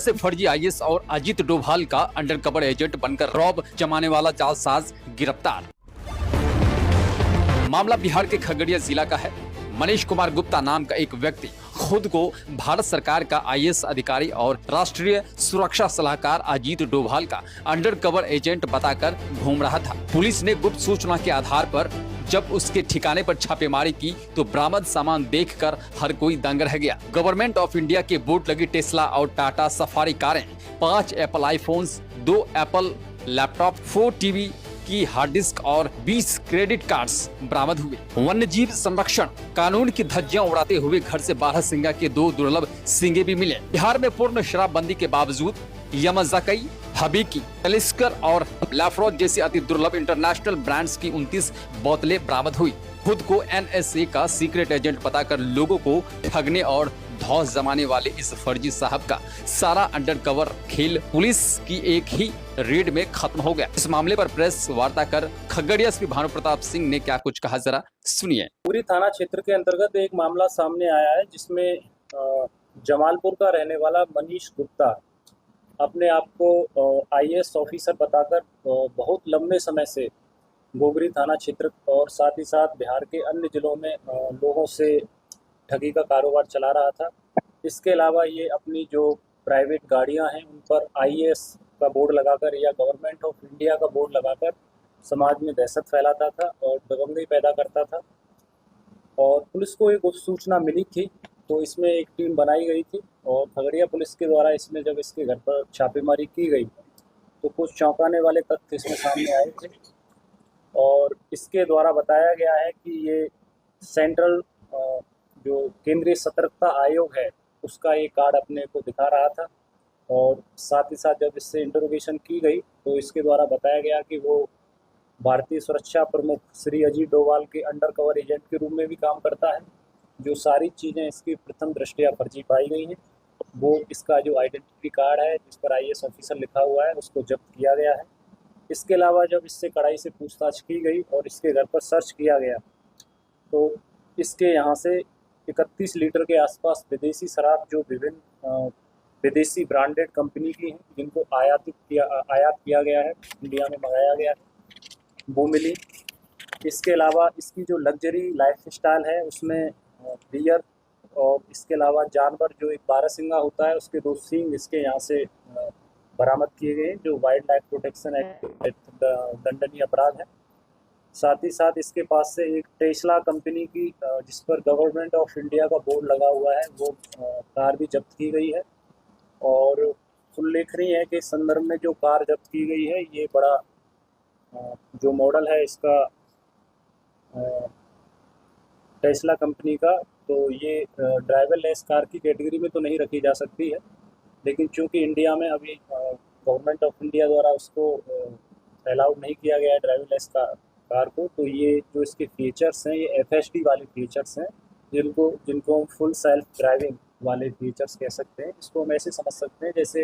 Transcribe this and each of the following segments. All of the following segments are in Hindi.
से फर्जी आईएएस और अजीत डोभाल का अंडरकवर एजेंट बनकर रौब जमाने वाला जालसाज गिरफ्तार। मामला बिहार के खगड़िया जिला का है। मनीष कुमार गुप्ता नाम का एक व्यक्ति खुद को भारत सरकार का आईएएस अधिकारी और राष्ट्रीय सुरक्षा सलाहकार अजीत डोभाल का अंडरकवर एजेंट बताकर घूम रहा था। पुलिस ने गुप्त सूचना के आधार पर जब उसके ठिकाने पर छापेमारी की तो बरामद सामान देखकर हर कोई दंग रह गया। गवर्नमेंट ऑफ इंडिया के बोर्ड लगी टेस्ला और टाटा सफारी कारें, 5 Apple iPhones, 2 Apple laptop, 4 TV की हार्ड डिस्क और 20 क्रेडिट कार्ड्स बरामद हुए। वन्यजीव संरक्षण कानून की धज्जियां उड़ाते हुए घर से 12 सिंगा के 2 दुर्लभ सिंगे भी मिले। बिहार में पूर्ण शराबबंदी के बावजूद यामाजाकी, हबीकी, तलिस्कर और लाफ्रोज जैसी अति दुर्लभ इंटरनेशनल ब्रांड्स की 29 बोतलें बरामद हुई। खुद को एनएसए का सीक्रेट एजेंट बताकर लोगों को ठगने और धौस जमाने वाले इस फर्जी साहब का सारा अंडरकवर खेल पुलिस की एक ही रेड में खत्म हो गया। इस मामले पर प्रेस वार्ता कर खगड़िया एसपी भानु प्रताप सिंह ने क्या कुछ कहा, जरा सुनिए। पूरी थाना क्षेत्र के अंतर्गत एक मामला सामने आया है जिसमें जमालपुर का रहने वाला मनीष गुप्ता अपने आप को आईएएस ऑफिसर बताकर बहुत लंबे समय से गोगरी थाना क्षेत्र और साथ ही साथ बिहार के अन्य जिलों में लोगों से ठगी का कारोबार चला रहा था। इसके अलावा ये अपनी जो प्राइवेट गाड़ियां हैं उन पर आईएएस का बोर्ड लगाकर या गवर्नमेंट ऑफ इंडिया का बोर्ड लगाकर समाज में दहशत फैलाता था और दबंगई पैदा करता था। और पुलिस को एक सूचना मिली थी तो इसमें एक टीम बनाई गई थी और खगड़िया पुलिस के द्वारा इसमें जब इसके घर पर छापेमारी की गई तो कुछ चौंकाने वाले तथ्य इसमें सामने आए थे। और इसके द्वारा बताया गया है कि ये सेंट्रल जो केंद्रीय सतर्कता आयोग है उसका ये कार्ड अपने को दिखा रहा था। और साथ ही साथ जब इससे इंटरोगेशन की गई तो इसके द्वारा बताया गया कि वो भारतीय सुरक्षा प्रमुख श्री अजीत डोभाल के अंडरकवर एजेंट के रूप में भी काम करता है। जो सारी चीज़ें इसकी प्रथम दृष्टया फर्जी पाई गई हैं वो इसका जो आइडेंटिटी कार्ड है जिस पर आईएएस ऑफिसर लिखा हुआ है उसको जब्त किया गया है। इसके अलावा जब इससे कड़ाई से पूछताछ की गई और इसके घर पर सर्च किया गया तो इसके यहाँ से 31 लीटर के आसपास विदेशी शराब जो विभिन्न विदेशी ब्रांडेड कंपनी की हैं जिनको आयात किया गया है, इंडिया में मंगाया गया है, वो मिली। इसके अलावा इसकी जो लग्जरी लाइफ स्टाइल है उसमें बियर और इसके अलावा जानवर जो एक बारहसिंगा होता है उसके 2 सींग इसके यहाँ से बरामद किए गए जो वाइल्ड लाइफ प्रोटेक्शन एक्ट दंडनीय अपराध है। साथ ही साथ इसके पास से एक टेस्ला कंपनी की जिस पर गवर्नमेंट ऑफ इंडिया का बोर्ड लगा हुआ है वो कार भी जब्त की गई है। और उल्लेखनीय है कि इस संदर्भ में जो कार जब्त की गई है ये बड़ा जो मॉडल है इसका टेस्ला कंपनी का, तो ये ड्राइवरलेस कार की कैटेगरी में तो नहीं रखी जा सकती है, लेकिन चूंकि इंडिया में अभी गवर्नमेंट ऑफ इंडिया द्वारा उसको अलाउड नहीं किया गया है ड्राइवरलेस कार को, तो ये जो इसके फीचर्स हैं ये एफएसडी वाले फीचर्स हैं जिनको हम फुल सेल्फ ड्राइविंग वाले फीचर्स कह सकते हैं। इसको हम ऐसे समझ सकते हैं जैसे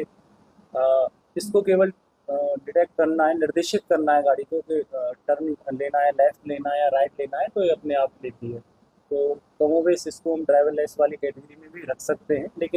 इसको केवल डिटेक्ट करना है, निर्देशित करना है गाड़ी को कि टर्न लेना है, लेफ्ट लेना है या राइट लेना है, तो ये अपने आप लेती है। तो कमोबेश इसको हम ड्राइवरलेस वाली कैटेगरी में भी रख सकते हैं, लेकिन